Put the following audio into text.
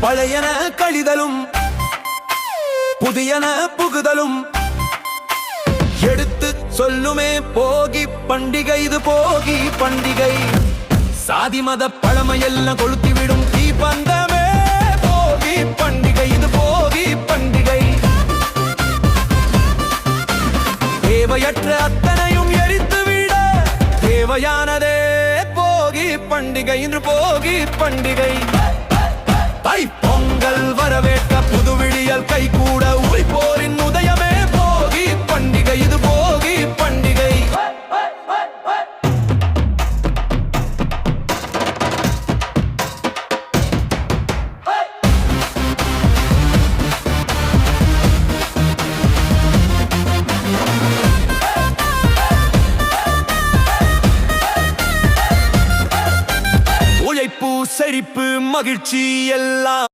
பழையன கழிதலும் புதியன புகுதலும் எடுத்து சொல்லுமே போகி பண்டிகை. இது போகி பண்டிகை. சாதி மத பழமையெல்லாம் கொளுத்திவிடும் தீபந்தமே போகி பண்டிகை. இது போகி பண்டிகை. தேவையற்ற அத்தனையும் எரித்துவிட தேவையானதே போகி பண்டிகை. இன்று போகி பண்டிகை. தை பொங்கல் வரவேற்க புதுவிடியல் கை கூட உயிர்ப்போரின் உதயமே போகி பண்டிகை. இது போகி பண்டிகை. உழைப்பு செழிப்பு மகிழ்ச்சி எல்லாம்